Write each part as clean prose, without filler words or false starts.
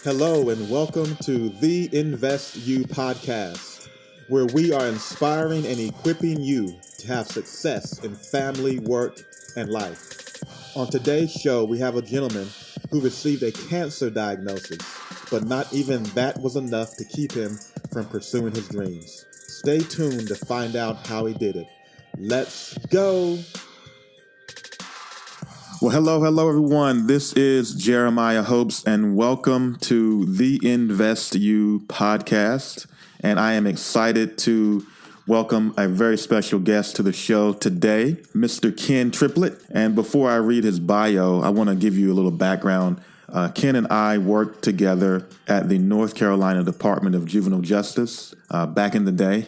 Hello and welcome to the INvest.U podcast, where we are inspiring and equipping you to have success in family, work, and life. On today's show, we have a gentleman who received a cancer diagnosis, but not even that was enough to keep him from pursuing his dreams. Stay tuned to find out how he did it. Let's go! Well, hello, everyone. This is Jeremiah Hopes, and welcome to the INvest.U podcast. And I am excited to welcome a very special guest to the show today, Mr. Ken Triplett. And before I read his bio, I want to give you a little background. Ken and I worked together at the North Carolina Department of Juvenile Justice back in the day.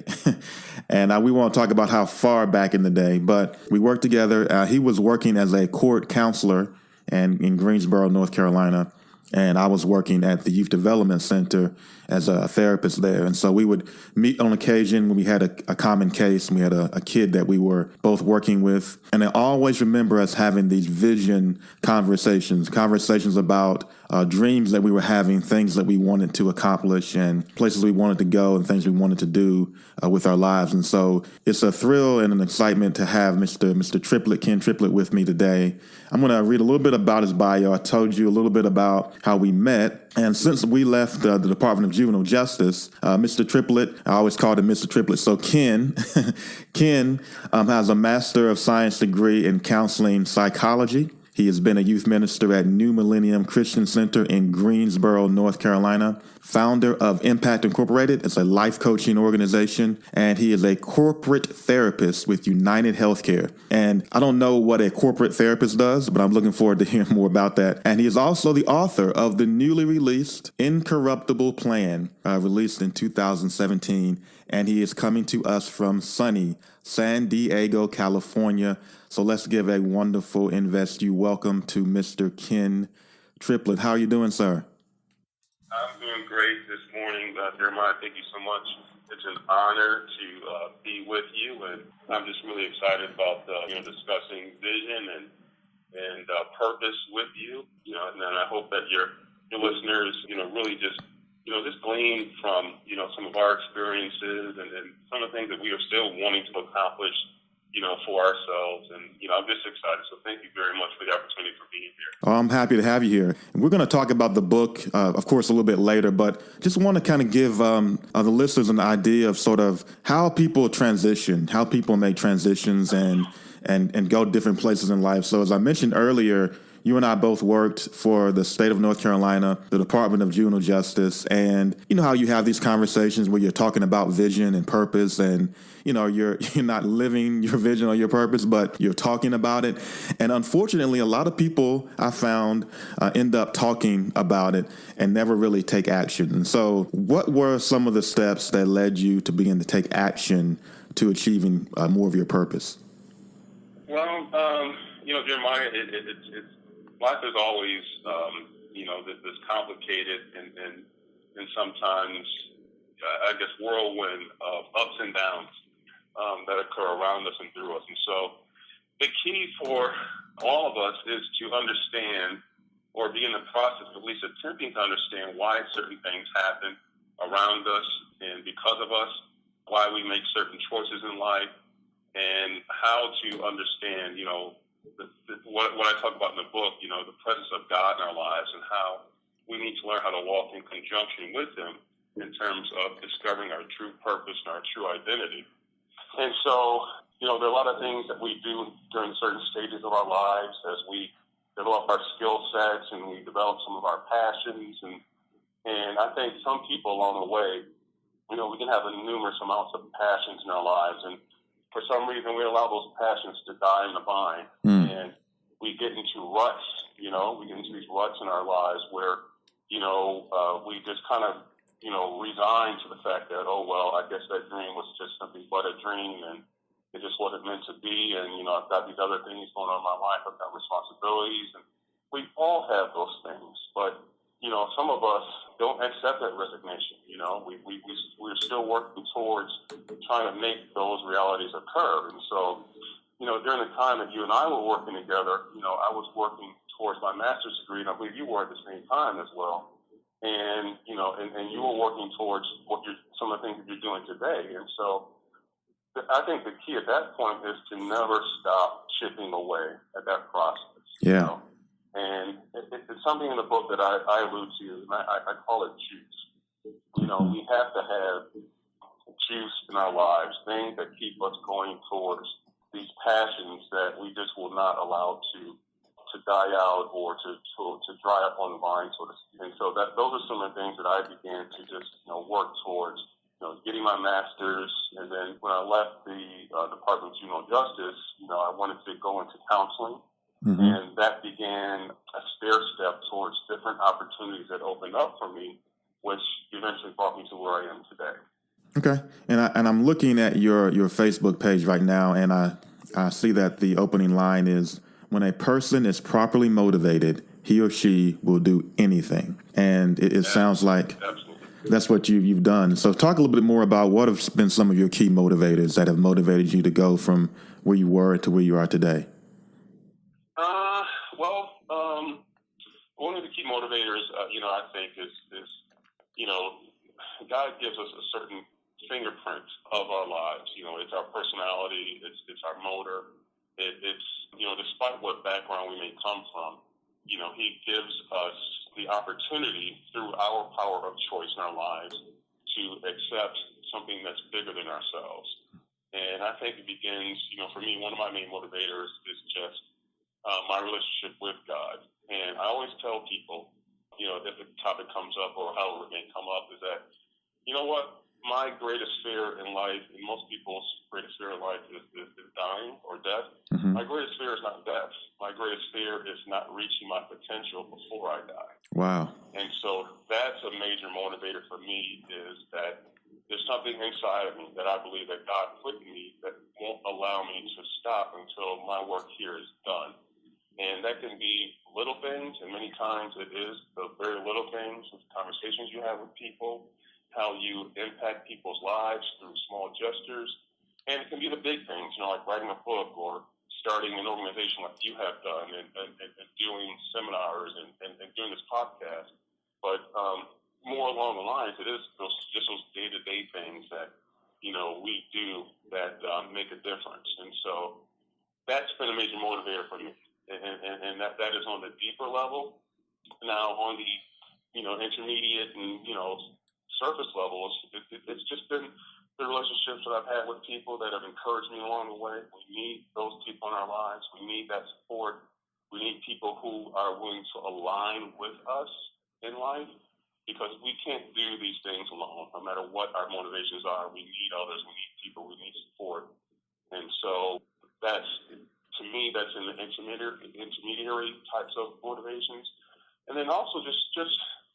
And we won't talk about how far back in the day, but we worked together. He was working as a court counselor in Greensboro, North Carolina, and I was working at the Youth Development Center as a therapist there. And so we would meet on occasion when we had a common case. We had a kid that we were both working with. And I always remember us having these vision conversations about dreams that we were having, things that we wanted to accomplish, and places we wanted to go, and things we wanted to do with our lives. And so it's a thrill and an excitement to have Mr. Triplett, Ken Triplett, with me today. I'm going to read a little bit about his bio. I told you a little bit about how we met. And since we left the Department of Juvenile Justice, Mr. Triplett, I always called him Mr. Triplett. So Ken has a Master of Science degree in counseling psychology. He has been a youth minister at New Millennium Christian Center in Greensboro, North Carolina, founder of Impact Incorporated. It's a life coaching organization, and he is a corporate therapist with United Healthcare. And I don't know what a corporate therapist does, but I'm looking forward to hearing more about that. And he is also the author of the newly released Incorruptible Plan, released in 2017. And he is coming to us from sunny San Diego, California. So let's give a wonderful INvest.U welcome to Mr. Ken Triplett. How are you doing, sir? I'm doing great this morning, Jeremiah. Thank you so much. It's an honor to be with you, and I'm just really excited about discussing vision and purpose with you. And then I hope that your listeners really just glean from some of our experiences and some of the things that we are still wanting to accomplish for ourselves. And, I'm just excited. So thank you very much for the opportunity for being here. Oh, I'm happy to have you here. And we're going to talk about the book, of course, a little bit later, but just want to kind of give the listeners an idea of sort of how people transition, how people make transitions and go different places in life. So as I mentioned earlier, you and I both worked for the state of North Carolina, the Department of Juvenile Justice, and you know how you have these conversations where you're talking about vision and purpose, and you're not living your vision or your purpose, but you're talking about it. And unfortunately, a lot of people I found end up talking about it and never really take action. And so, what were some of the steps that led you to begin to take action to achieving more of your purpose? Well, Jeremiah, it's life is always, this complicated and sometimes, I guess, whirlwind of ups and downs that occur around us and through us. And so the key for all of us is to understand or be in the process of at least attempting to understand why certain things happen around us and because of us, why we make certain choices in life, and how to understand, what I talk about in the book, the presence of God in our lives and how we need to learn how to walk in conjunction with Him in terms of discovering our true purpose and our true identity. And so, there are a lot of things that we do during certain stages of our lives as we develop our skill sets and we develop some of our passions. And I think some people along the way, we can have numerous amounts of passions in our lives. And for some reason, we allow those passions to die in the vine. And we get into ruts, we get into these ruts in our lives where, we just kind of, resign to the fact that, oh, well, I guess that dream was just something but a dream and it just wasn't meant to be. And, I've got these other things going on in my life. I've got responsibilities. And we all have those things. But, some of us don't accept that resignation. We're still working towards trying to make those realities occur. And so, during the time that you and I were working together, I was working towards my master's degree, and I believe you were at the same time as well. and and you were working towards some of the things that you're doing today. And so I think the key at that point is to never stop chipping away at that process. Yeah. And it's something in the book that I allude to, and I call it juice. We have to have juice in our lives, things that keep us going towards these passions that we just will not allow to die out or to dry up on the vine, so to speak. And so those are some of the things that I began to just work towards. Getting my master's, and then when I left the Department of Juvenile Justice, I wanted to go into counseling, and that began a stair step towards different opportunities that opened up for me, which eventually brought me to where I am today. Okay, and I'm looking at your Facebook page right now, and I see that the opening line is, "When a person is properly motivated, he or she will do anything." And it sounds like that's what you've done. So talk a little bit more about what have been some of your key motivators that have motivated you to go from where you were to where you are today. One of the key motivators, I think is God gives us a certain fingerprint of our lives. It's our personality, it's our motor. It's despite what background we may come from, He gives us the opportunity through our power of choice in our lives to accept something that's bigger than ourselves. And I think it begins, for me, one of my main motivators is just my relationship with God. And I always tell people, if the topic comes up or however it may come up, is that, my greatest fear in life, and most people's greatest fear in life is dying or death. My greatest fear is not death. My greatest fear is not reaching my potential before I die. Wow. And so that's a major motivator for me, is that there's something inside of me that I believe that God put in me that won't allow me to stop until my work here is done. And that can be little things, and many times it is the very little things, the conversations you have with people, how you impact people's lives through small gestures. And it can be the big things, like writing a book or starting an organization like you have done, and doing seminars and doing this podcast. But more along the lines, it is those day-to-day things that, we do that make a difference. And so that's been a major motivator for me. And that is on the deeper level. Now on the, intermediate and, surface levels, it's just been the relationships that I've had with people that have encouraged me along the way. We need those people in our lives. We need that support. We need people who are willing to align with us in life, because we can't do these things alone. No matter what our motivations are, we need others. We need people. We need support. And so to me, that's in the intermediary types of motivations. And then also just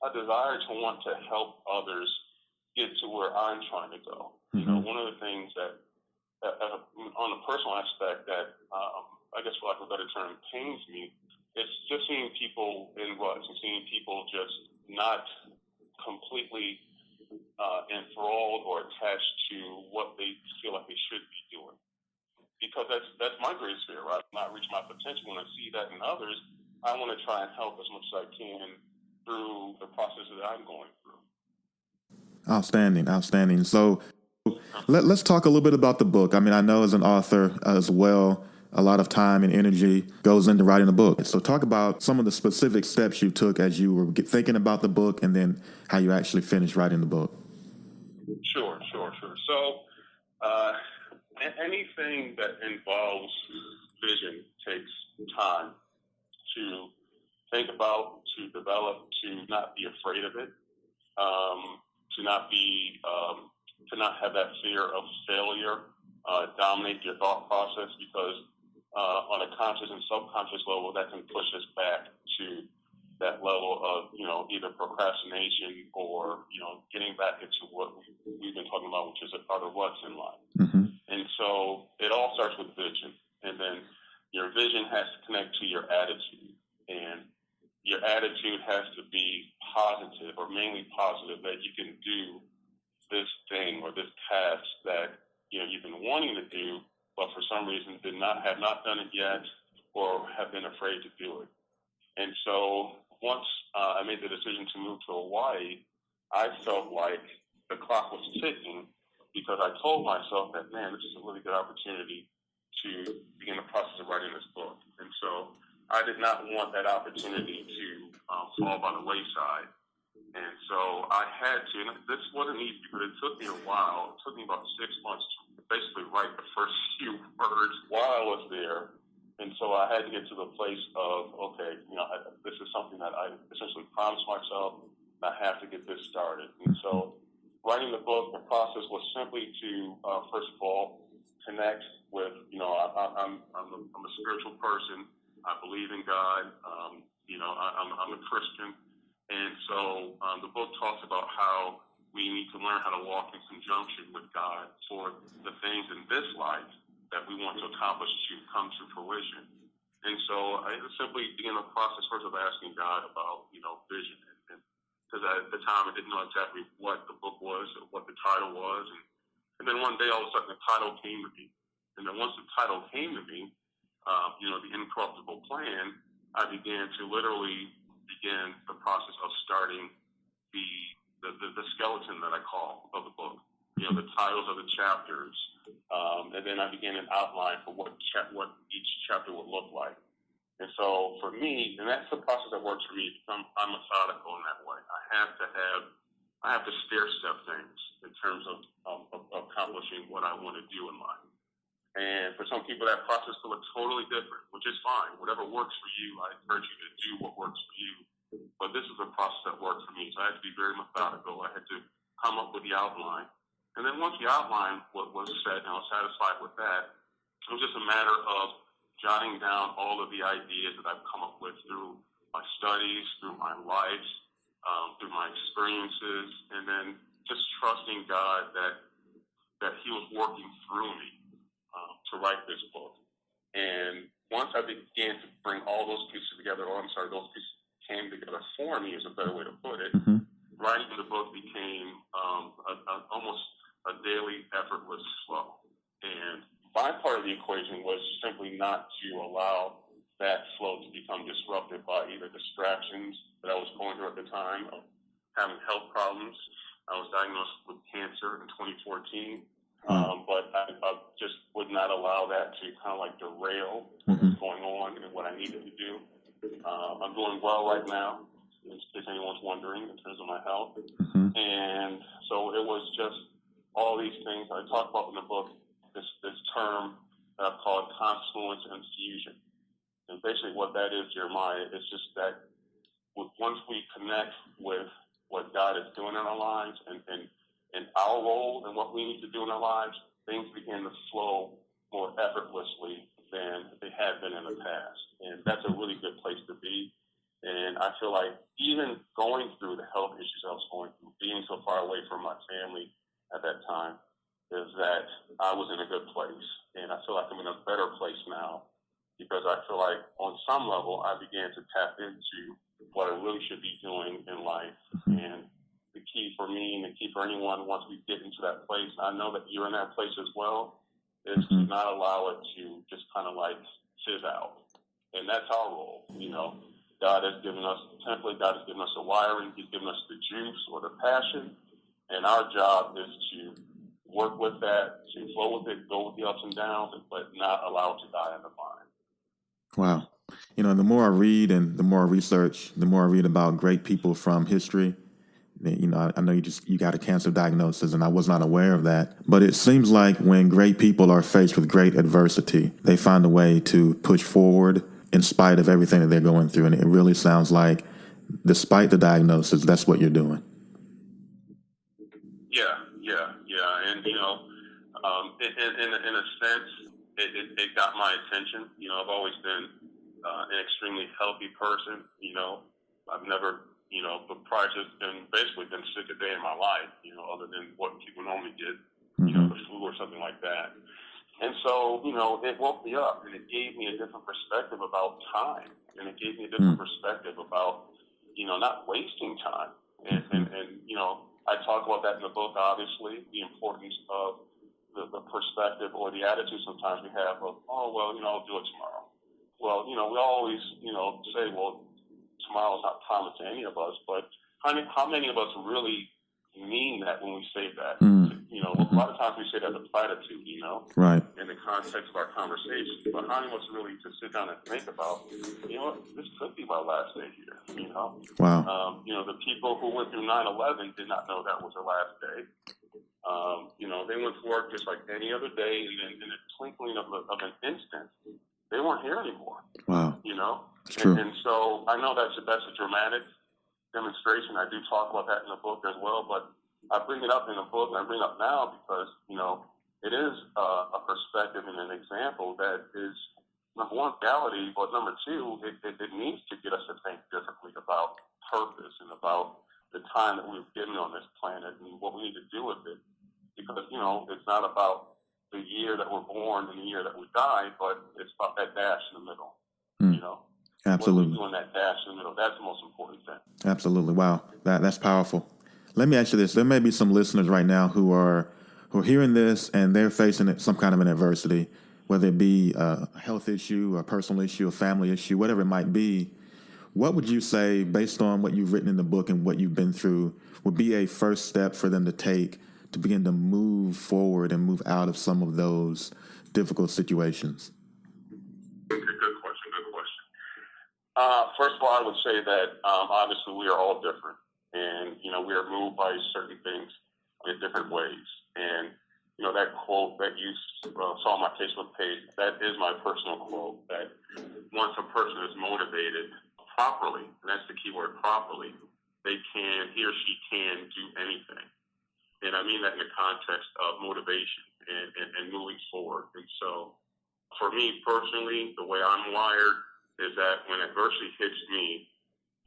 a desire to want to help others get to where I'm trying to go. One of the things that on a personal aspect that I guess, for lack of a better term, pains me, it's just seeing people in ruts and seeing people just not completely enthralled or attached to what they feel like they should be doing. Because that's my greatest fear, right? Not reach my potential. When I see that in others, I want to try and help as much as I can through the process that I'm going through. Outstanding. So let's talk a little bit about the book. I mean, I know as an author as well, a lot of time and energy goes into writing a book. So talk about some of the specific steps you took as you were thinking about the book, and then how you actually finished writing the book. Sure. So anything that involves vision takes time to think about, to develop, to not be afraid of it, to not have that fear of failure dominate your thought process, because on a conscious and subconscious level, that can push us back to that level of, either procrastination or, getting back into what we've been talking about, which is a part of what's in life. And so it all starts with vision. And then your vision has to connect to your attitude. And your attitude has to be positive, or mainly positive, that you can do this thing or this task that, you've been wanting to do, but for some reason have not done it yet, or have been afraid to do it. And so once I made the decision to move to Hawaii, I felt like the clock was ticking because I told myself that, man, this is a really good opportunity to begin the process of writing this book. And so I did not want that opportunity to fall by the wayside. And so I had to, and this wasn't easy, but it took me a while. It took me about 6 months to basically write the first few words while I was there. And so I had to get to the place of, okay, this is something that I essentially promised myself. I have to get this started. And so writing the book, the process was simply to, first of all, connect with, I'm a spiritual person. I believe in God. I'm a Christian. And so the book talks about how we need to learn how to walk in conjunction with God for the things in this life that we want to accomplish to come to fruition. And so I simply began the process first of asking God about, vision. Because at the time I didn't know exactly what the book was or what the title was. And then one day all of a sudden the title came to me. And then once the title came to me, the Incorruptible Plan, I began to literally begin the process of starting the skeleton that I call of the book. The titles of the chapters, and then I began an outline for what each chapter would look like. And so for me, and that's the process that works for me. I'm methodical in that way. I have to stair step things in terms of accomplishing what I want to do in life. And for some people, that process will look totally different, which is fine. Whatever works for you, I encourage you to do what works for you. But this is a process that worked for me. So I had to be very methodical. I had to come up with the outline. And then once the outline was set and I was satisfied with that, it was just a matter of jotting down all of the ideas that I've come up with through my studies, through my life, through my experiences, and then just trusting God that He was working through me to write this book. And once I began to bring all those pieces together, those pieces came together for me is a better way to put it, writing the book became almost a daily effortless flow. And my part of the equation was simply not to allow that flow to become disrupted by either distractions that I was going through at the time of having health problems. I was diagnosed with cancer in 2014. But I just would not allow that to kind of like derail what was going on and what I needed to do. I'm doing well right now, in case anyone's wondering, in terms of my health. And so it was just all these things I talk about in the book, this term that I've called confluence and fusion. And basically what that is, Jeremiah, is just that once we connect with what God is doing in our lives and our role and what we need to do in our lives, things begin to flow more effortlessly than they had been in the past. And that's a really good place to be. And I feel like even going through the health issues I was going through, being so far away from my family at that time, is that I was in a good place. And I feel like I'm in a better place now because I feel like on some level I began to tap into what I really should be doing in life. And the key for me and the key for anyone once we get into that place, I know that you're in that place as well, is to not allow it to just kind of like fizz out. And that's our role. God has given us the template, God has given us the wiring, He's given us the juice or the passion, and our job is to work with that, to flow with it, go with the ups and downs, but not allow it to die in the mind. Wow. The more I read and the more I research, the more I read about great people from history. I know you got a cancer diagnosis, and I was not aware of that. But it seems like when great people are faced with great adversity, they find a way to push forward in spite of everything that they're going through. And it really sounds like, despite the diagnosis, that's what you're doing. Yeah. And, in a sense, it got my attention. I've always been an extremely healthy person. I've never, but prior to been sick a day in my life, other than what people normally get, the flu or something like that. And so, it woke me up and it gave me a different perspective about time. And it gave me a different perspective about, not wasting time. And I talk about that in the book, obviously, the importance of the perspective or the attitude sometimes we have of, I'll do it tomorrow. Well, we always, say, well, tomorrow's not promised to any of us, but how many of us really mean that when we say that? A lot of times we say that as a platitude, right, in the context of our conversation. But how many of us really just sit down and think about, this could be my last day here, Wow. The people who went through 9/11 did not know that was their last day. They went to work just like any other day, and then in the twinkling of an instant, they weren't here anymore. Wow. It's true. And so I know that's a dramatic demonstration. I do talk about that in the book as well, but I bring it up in the book, and I bring it up now because, it is a perspective and an example that is, number one, reality, but number two, it needs to get us to think differently about purpose and about the time that we've given on this planet and what we need to do with it. Because, it's not about the year that we're born and the year that we die, but it's about that dash in the middle, Absolutely. What we do in that dash in the middle, that's the most important thing. Absolutely. Wow. That's powerful. Let me ask you this. There may be some listeners right now who are hearing this and they're facing some kind of an adversity, whether it be a health issue, a personal issue, a family issue, whatever it might be. What would you say, based on what you've written in the book and what you've been through, would be a first step for them to take to begin to move forward and move out of some of those difficult situations? Good question. First of all, I would say that obviously we are all different, and we are moved by certain things in different ways. And that quote that you saw on my Facebook page, that is my personal quote. That once a person is motivated properly, and that's the key word, properly, he or she can do anything. And I mean that in the context of motivation and moving forward. And so, for me personally, the way I'm wired is that when adversity hits me,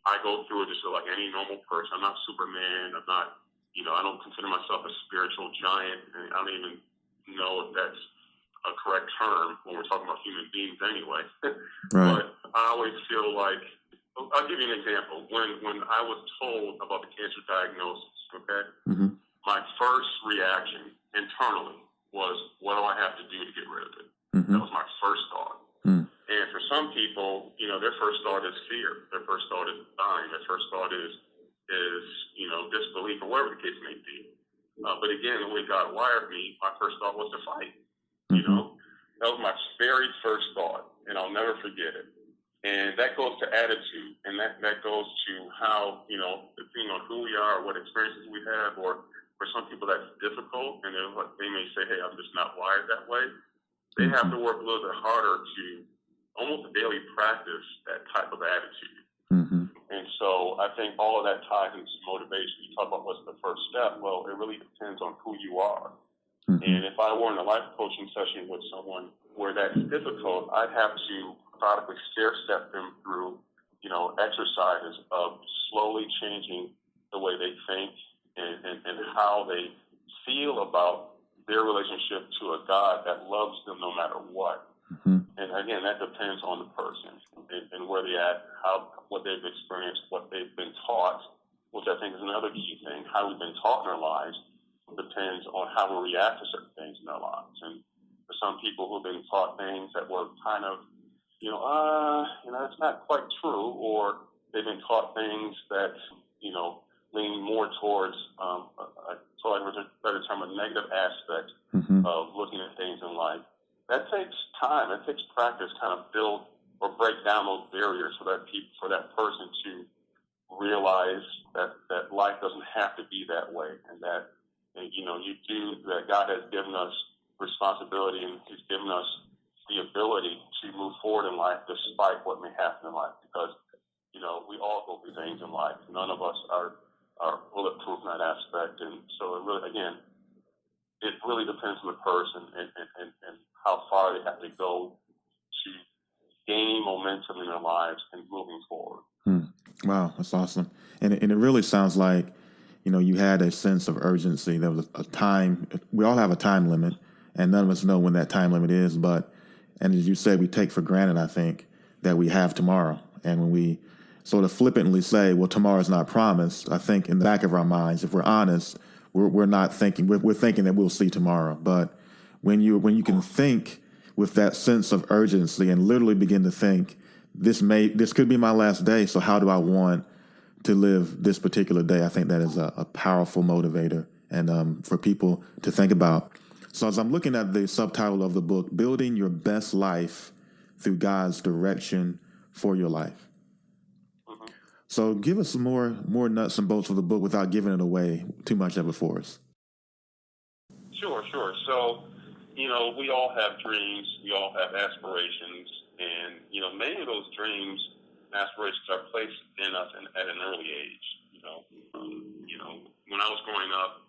I go through it just like any normal person. I'm not Superman. I'm not, I don't consider myself a spiritual giant. And I don't even know if that's a correct term when we're talking about human beings anyway. Right. But I always feel like, I'll give you an example. When I was told about the cancer diagnosis, okay, my first reaction internally was, what do I have to do to get rid of it? That was my first thought. And for some people, their first thought is fear. Their first thought is dying. Their first thought is disbelief, or whatever the case may be. But again, the way God wired me, my first thought was to fight. That was my very first thought, and I'll never forget it. And that goes to attitude, and that goes to how, depending on who we are, what experiences we have, or for some people that's difficult, and they may say, hey, I'm just not wired that way. They have to work a little bit harder to almost a daily practice that type of attitude. And so I think all of that ties into motivation. You talk about what's the first step. Well, it really depends on who you are. And if I were in a life coaching session with someone where that's difficult, I'd have to methodically stair-step them through, exercises of slowly changing the way they think and how they feel about their relationship to a God that loves them no matter what. And again, that depends on the person and where they're at, what they've experienced, what they've been taught, which I think is another key thing. How we've been taught in our lives depends on how we react to certain things in our lives. And for some people who've been taught things that were kind of, it's not quite true, or they've been taught things that, lean more towards, for lack of a better term, a negative aspect of looking at things in life. That takes time. It takes practice, kind of build or break down those barriers for that person to realize that life doesn't have to be that way, and that that God has given us responsibility, and He's given us the ability to move forward in life despite what may happen in life. Because we all go through things in life. None of us are bulletproof in that aspect, and so it really depends on the person and how far they have to go to gain momentum in their lives and moving forward. Wow, that's awesome. And it really sounds like, you had a sense of urgency. There was a time. We all have a time limit, and none of us know when that time limit is. And as you said, we take for granted, I think, that we have tomorrow. And when we sort of flippantly say, well, tomorrow's not promised, I think in the back of our minds, if we're honest, we're not thinking, we're thinking that we'll see tomorrow. But when you can think with that sense of urgency and literally begin to think this could be my last day. So how do I want to live this particular day? I think that is a powerful motivator and for people to think about. So as I'm looking at the subtitle of the book, Building Your Best Life Through God's Direction for Your Life. Mm-hmm. So give us some more nuts and bolts of the book without giving it away too much of it for us. Sure. So, we all have dreams, we all have aspirations, and, many of those dreams and aspirations are placed in us at an early age. When I was growing up,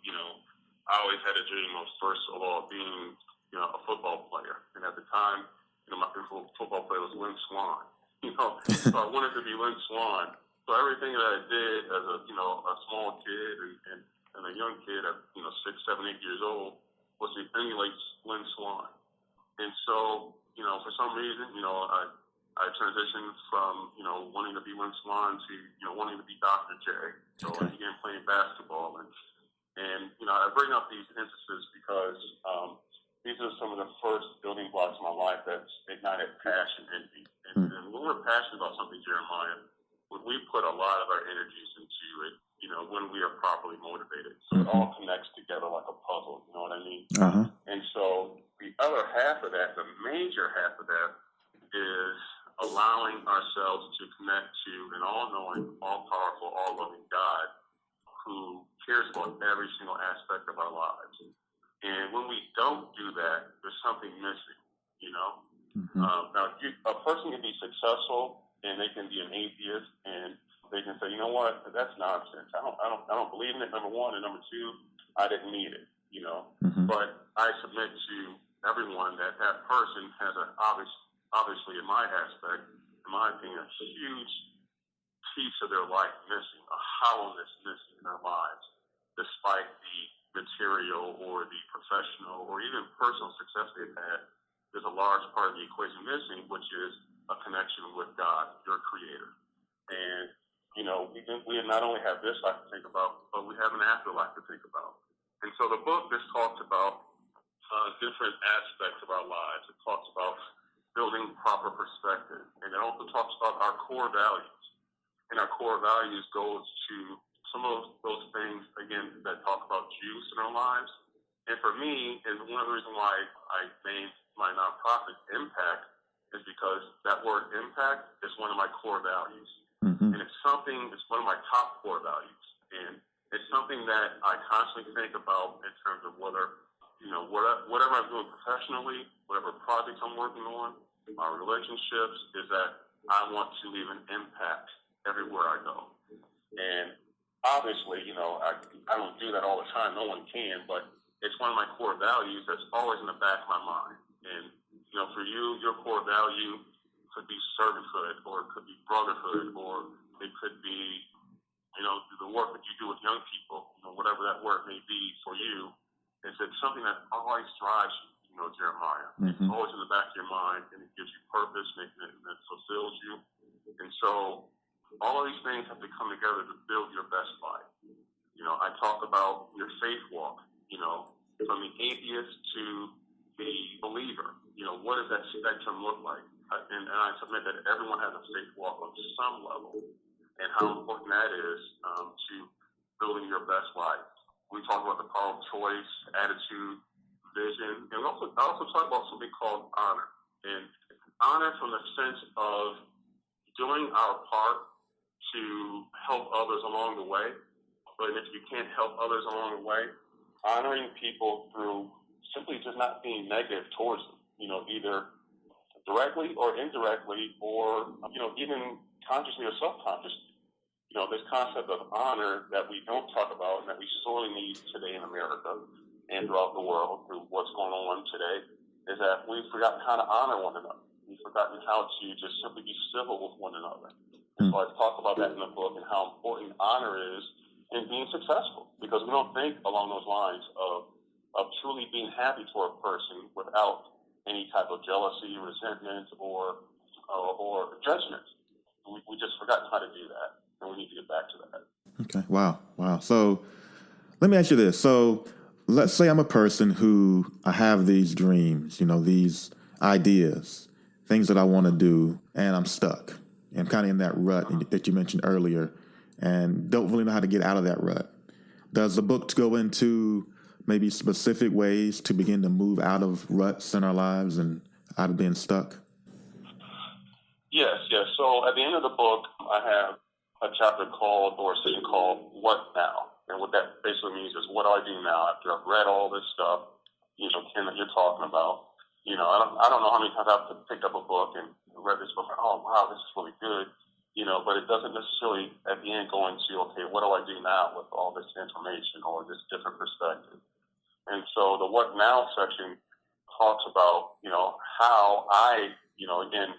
I always had a dream of, first of all, being, a football player. And at the time, my favorite football player was Lynn Swann. So I wanted to be Lynn Swann. So everything that I did as a small kid and a young kid at, 6, 7, 8 years old was to emulate Lynn Swann. And so, for some reason, I transitioned from, wanting to be Lynn Swann to, wanting to be Dr. J. So I began playing basketball. And I bring up these instances because these are some of the first building blocks in my life that's ignited passion in me. And when we're passionate about something, Jeremiah, we put a lot of our energies into it, when we are properly motivated. So it all connects together like a puzzle, you know what I mean? Uh-huh. And so the other half of that, the major half of that, is allowing ourselves to connect to an all-knowing, all-powerful, all-loving God who cares about every single aspect of our lives. And when we don't do that, there's something missing, Now, a person can be successful and they can be an atheist and they can say, you know what, that's nonsense. I don't believe in it, number one, and number two, I didn't need it, But I submit to everyone that person has obviously, in my aspect, in my opinion, a huge piece of their life missing, a hollowness missing in their lives, despite the material or the professional or even personal success they've had. There's a large part of the equation missing, which is a connection with God, your creator. And, we not only have this life to think about, but we have an afterlife to think about. And so the book just talks about different aspects of our lives. It talks about building proper perspective. And it also talks about our core values. And our core values goes to some of those things, again, that talk about juice in our lives. And for me, and one of the reasons why I named my nonprofit Impact is because that word impact is one of my core values. And it's one of my top core values. And it's something that I constantly think about in terms of whether, whatever I'm doing professionally, whatever projects I'm working on, my relationships, is that I want to leave an impact everywhere I go. And obviously, I don't do that all the time. No one can, but it's one of my core values that's always in the back of my mind. And, for you, your core value could be servanthood, or it could be brotherhood, or it could be, the work that you do with young people, whatever that work may be for you. It's something that always drives you, Jeremiah. It's always in the back of your mind, and it gives you purpose, and it fulfills you. And so all of these things have to come together to build your best life. I talk about your faith walk, from the atheist to the believer. What does that spectrum look like? And I submit that everyone has a faith walk on some level, and how important that is to building your best life. We talk about the power of choice, attitude, vision, and I also talk about something called honor. And honor from the sense of doing our part to help others along the way. But if you can't help others along the way, honoring people through simply just not being negative towards them, either directly or indirectly, or, even consciously or subconsciously. This concept of honor that we don't talk about and that we sorely need today in America and throughout the world through what's going on today is that we've forgotten how to honor one another. We've forgotten how to just simply be civil with one another. So I talk about that in the book and how important honor is in being successful, because we don't think along those lines of truly being happy for a person without any type of jealousy, resentment, or judgment. We just forgotten how to do that, and we need to get back to that. Okay. Wow. So let me ask you this. So let's say I'm a person who I have these dreams, these ideas, things that I want to do, and I'm stuck. I'm kind of in that rut that you mentioned earlier, and don't really know how to get out of that rut. Does the book go into maybe specific ways to begin to move out of ruts in our lives and out of being stuck? Yes. So at the end of the book, I have a chapter called, or a section called, What Now? And what that basically means is, what do I do now after I've read all this stuff, Ken, that you're talking about? I don't know how many times I've picked up a book and read this book, and, oh, wow, this is really good, but it doesn't necessarily at the end go into, okay, what do I do now with all this information or this different perspective? And so the What Now section talks about, how I, again,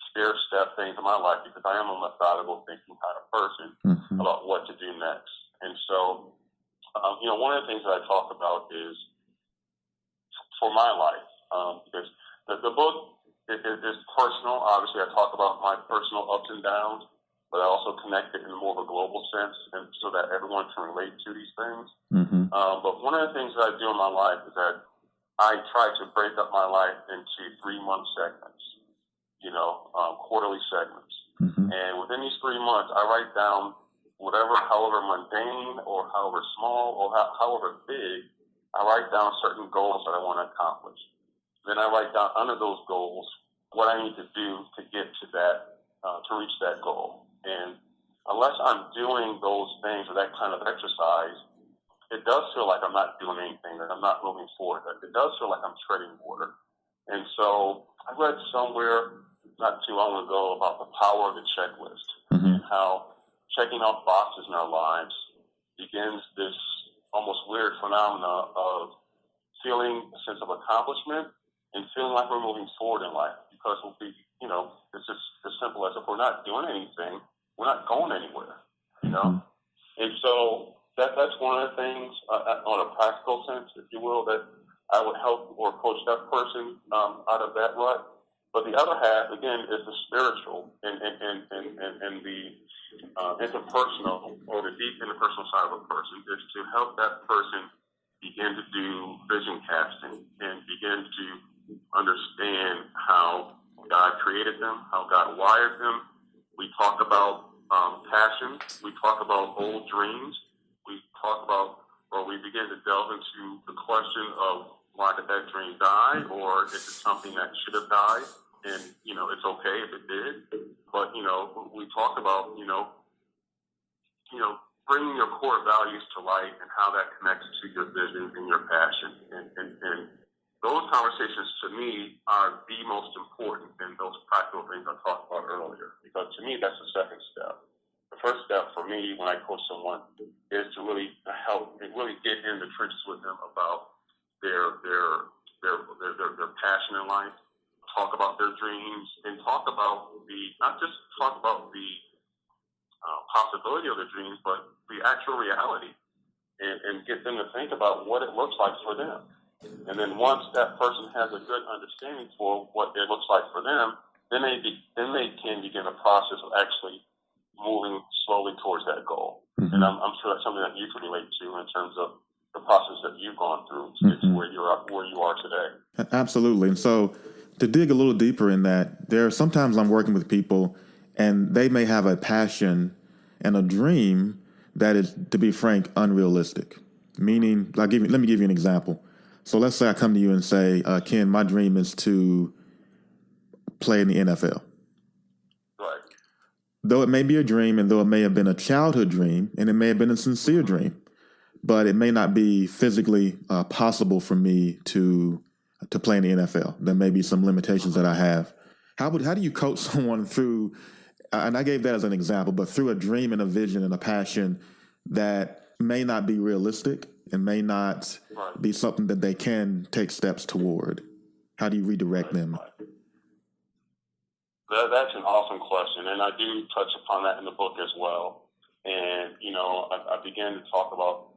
stair-step things in my life, because I am a methodical thinking kind of person about what to do next. And so, one of the things that I talk about is for my life, because the book is personal. Obviously, I talk about my personal ups and downs, but I also connect it in more of a global sense, and so that everyone can relate to these things. But one of the things that I do in my life is that I try to break up my life into 3-month segments, quarterly segments. And within these 3 months, I write down however mundane or however small or however big, I write down certain goals that I want to accomplish. Then I write down under those goals what I need to do to get to that, to reach that goal. And unless I'm doing those things or that kind of exercise, it does feel like I'm not doing anything, that I'm not moving forward. It does feel like I'm treading water. And so I read somewhere not too long ago about the power of the checklist and how checking off boxes in our lives begins this almost weird phenomena of feeling a sense of accomplishment and feeling like we're moving forward in life, because it's just as simple as, if we're not doing anything, we're not going anywhere, And so that's one of the things, on a practical sense, if you will, that I would help or coach that person out of that rut. But the other half, again, is the spiritual and the interpersonal, or the deep interpersonal side of a person, is to help that person begin to do vision casting and begin to understand how God created them, how God wired them. We talk about passion. We talk about old dreams. We talk about, or we begin to delve into the question of, why did that dream die, or is it something that should have died? And, it's okay if it did. But, we talk about, bringing your core values to light and how that connects to your vision and your passion. And those conversations, to me, are the most important in those practical things I talked about earlier. Because to me, that's the second step. The first step for me when I coach someone is to really help and really get in the trenches with them about their passion in life, talk about their dreams, and talk about not just talk about the possibility of the dreams, but the actual reality, and get them to think about what it looks like for them. And then once that person has a good understanding for what it looks like for them, then they can begin a process of actually moving slowly towards that goal. And I'm sure that's something that you can relate to in terms of the process that you've gone through to get to where you are today. Absolutely. And so to dig a little deeper in that, sometimes I'm working with people and they may have a passion and a dream that is, to be frank, unrealistic. Meaning, let me give you an example. So let's say I come to you and say, Ken, my dream is to play in the NFL. Right. Though it may be a dream, and though it may have been a childhood dream, and it may have been a sincere dream, but it may not be physically possible for me to play in the NFL. There may be some limitations that I have. How do you coach someone through, and I gave that as an example, but through a dream and a vision and a passion that may not be realistic and may not be something that they can take steps toward? How do you redirect them? That's an awesome question, and I do touch upon that in the book as well. And, I began to talk about,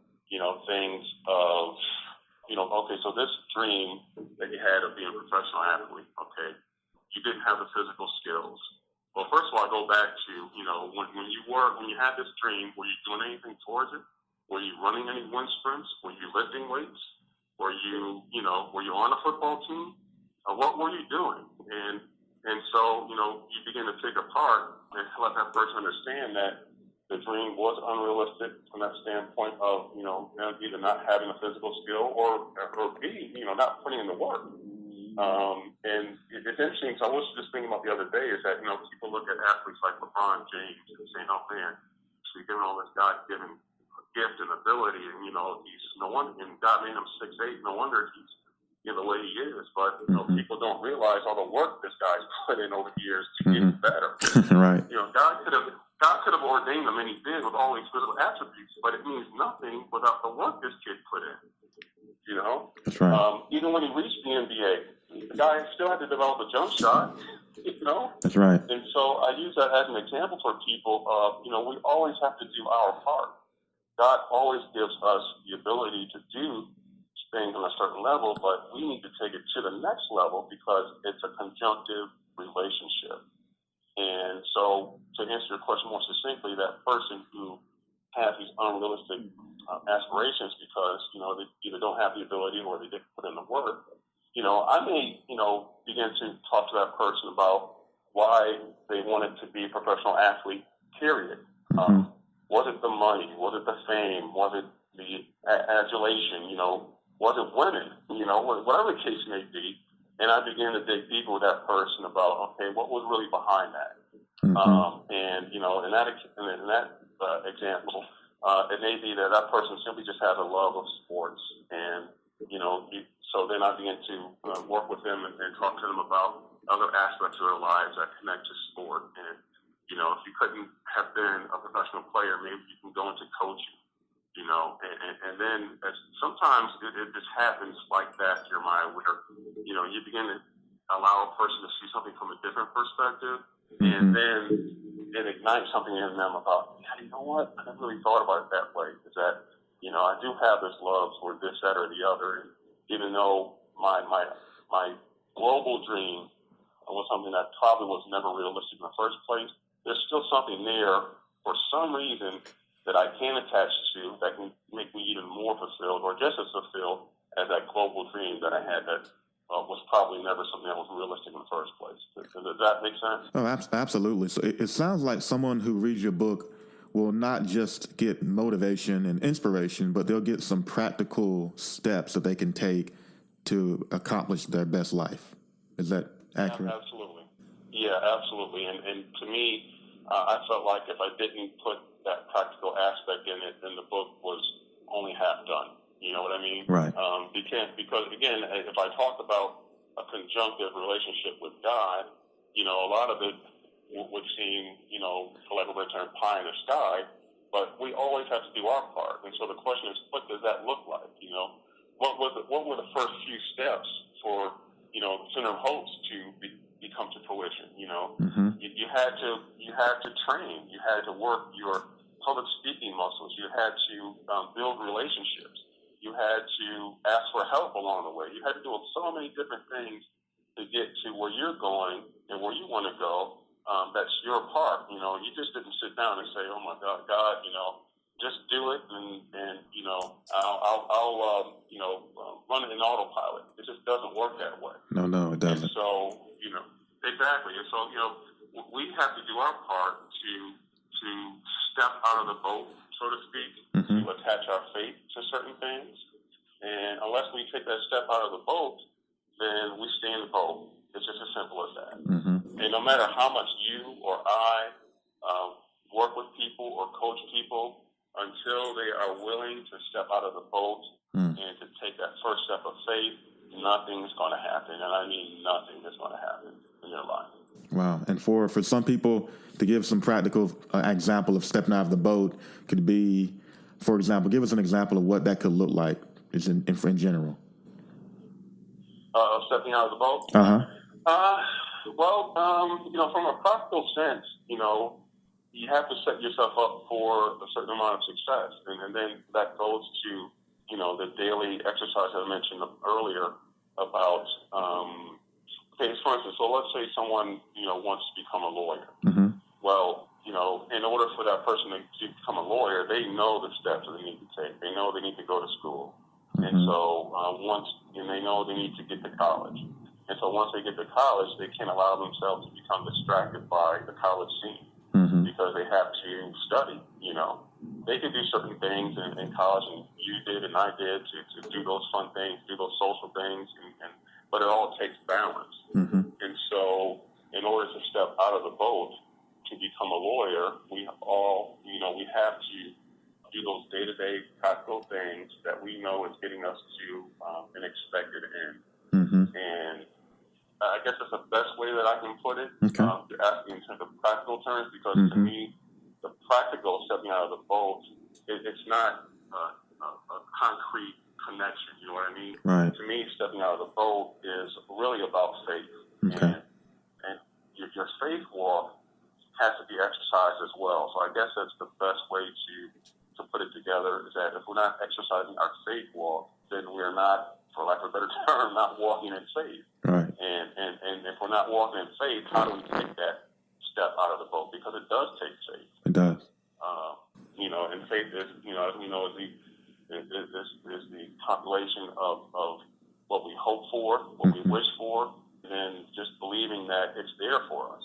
things of, okay, so this dream that you had of being a professional athlete, okay, you didn't have the physical skills. Well, first of all, I go back to, when you had this dream, were you doing anything towards it? Were you running any wind sprints? Were you lifting weights? Were you on a football team? What were you doing? And And so, you begin to pick apart and let that person understand that the dream was unrealistic from that standpoint of, either not having a physical skill or B, not putting in the work. And it's interesting, because I was just thinking about the other day, is that, people look at athletes like LeBron James and saying, oh man, so you're giving all this God-given gift and ability, and, he's no wonder, and God made him 6'8", no wonder he's the way he is. But, people don't realize all the work this guy's put in over the years to get better. Right. God could have ordained him, and he did, with all these physical attributes, but it means nothing without the work this kid put in. That's right. Even when he reached the NBA, the guy still had to develop a jump shot. That's right. And so I use that as an example for people of, we always have to do our part. God always gives us the ability to do things on a certain level, but we need to take it to the next level because it's a conjunctive relationship. And so, to answer your question more succinctly, that person who has these unrealistic aspirations because, they either don't have the ability or they didn't put in the work, I may, begin to talk to that person about why they wanted to be a professional athlete, period. Was it the money? Was it the fame? Was it the adulation? Was it women? Whatever the case may be. And I began to dig deeper with that person about, okay, what was really behind that? And, in that example, it may be that person simply just has a love of sports. And, so then I began to work with them and talk to them about other aspects of their lives that connect to sport. And, if you couldn't have been a professional player, maybe you can go into coaching, and then sometimes it just happens like that, Jeremiah, where, you begin to allow a person to see something from a different perspective, and then it ignites something in them about, yeah, you know what, I never really thought about it that way, is that, I do have this love for this, that, or the other, and even though my global dream was something that probably was never realistic in the first place, there's still something there for some reason that I can attach to that can make me even more fulfilled or just as fulfilled as that global dream that I had that was probably never something that was realistic in the first place. Does that make sense? Oh, absolutely. So it sounds like someone who reads your book will not just get motivation and inspiration, but they'll get some practical steps that they can take to accomplish their best life. Is that accurate? Absolutely. Yeah, absolutely. And to me, I felt like if I didn't put that practical aspect in it, then the book was only half done. You know what I mean? Right. Because again, if I talk about a conjunctive relationship with God, a lot of it would seem, for lack of a better term, pie in the sky, but we always have to do our part. And so the question is, what does that look like? What were the first few steps for, Center of Hopes to become to fruition? You had to train, you had to work your public speaking muscles, you had to build relationships, you had to ask for help along the way, you had to do so many different things to get to where you're going and where you want to go. That's your part. You just didn't sit down and say, "Oh my God, just do it," and I'll run it in autopilot. It just doesn't work that way. No, it doesn't. And so exactly. And so we have to do our part to step out of the boat, so to speak, to attach our faith to certain things. And unless we take that step out of the boat, then we stay in the boat. It's just as simple as that. And no matter how much you or I work with people or coach people, until they are willing to step out of the boat and to take that first step of faith, nothing's going to happen. And I mean nothing is going to happen in their life. Wow. And for some people, to give some practical example of stepping out of the boat could be, for example, give us an example of what that could look like in general. Stepping out of the boat? From a practical sense, you have to set yourself up for a certain amount of success. And then that goes to, the daily exercise I mentioned earlier about, for instance, so let's say someone, wants to become a lawyer. Well, in order for that person to become a lawyer, they know the steps that they need to take. They know they need to go to school. And so they know they need to get to college. And so once they get to college, they can't allow themselves to become distracted by the college scene because they have to study, you know. They can do certain things in college, and you did and I did, to do those fun things, do those social things, but it all takes balance. And so in order to step out of the boat to become a lawyer, we all, you know, we have to do those day-to-day practical things that we know is getting us to an expected end. And I guess that's the best way that I can put it. You're asking in terms of practical terms, because to me, the practical stepping out of the boat, it's not a concrete connection. You know what I mean? Right. To me, stepping out of the boat is really about faith. And your faith walk has to be exercised as well. So I guess that's the best way to put it together, is that if we're not exercising our faith walk, then we're not, for lack of a better term, not walking in faith. Right. And if we're not walking in faith, how do we take that step out of the boat? Because it does take faith. It does. You know, and faith is, you know, as we know, is the compilation of what we hope for, what we wish for, and just believing that it's there for us.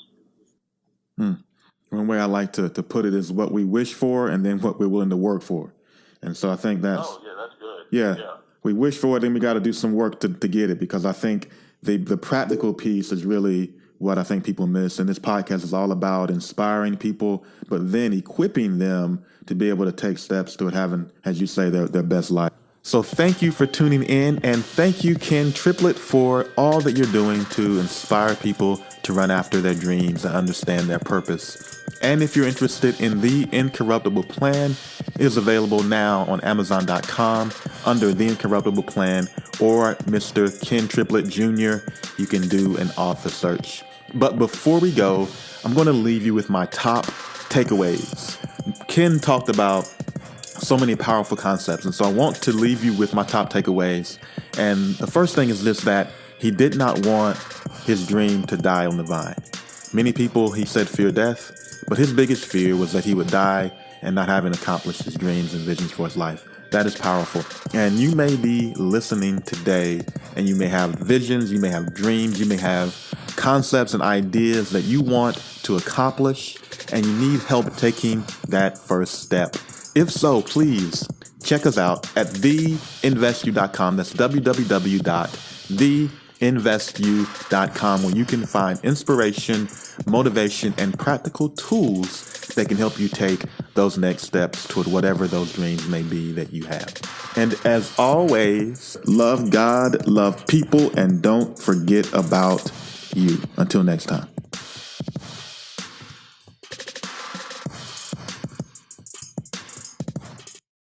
One way I like to put it is what we wish for and then what we're willing to work for. And so I think that's... Oh, yeah, that's good. Yeah. We wish for it, then we got to do some work to get it, because I think the practical piece is really what I think people miss. And this podcast is all about inspiring people, but then equipping them to be able to take steps toward having, as you say, their best life. So thank you for tuning in, and thank you, Ken Triplett, for all that you're doing to inspire people to run after their dreams and understand their purpose. And if you're interested in the Incorruptible Plan, it is available now on Amazon.com under the Incorruptible Plan, or Mr. Ken Triplett Jr. You can do an author search. But before we go, I'm going to leave you with my top takeaways. Ken talked about so many powerful concepts, and so I want to leave you with my top takeaways. And the first thing is this, that he did not want his dream to die on the vine. Many people, he said, fear death, but his biggest fear was that he would die and not having accomplished his dreams and visions for his life. That is powerful. And you may be listening today, and you may have visions, you may have dreams, you may have concepts and ideas that you want to accomplish, and you need help taking that first step. If so, please check us out at theinvestu.com. That's www.theinvestu.com, where you can find inspiration, motivation, and practical tools that can help you take those next steps toward whatever those dreams may be that you have. And as always, love God, love people, and don't forget about you. Until next time.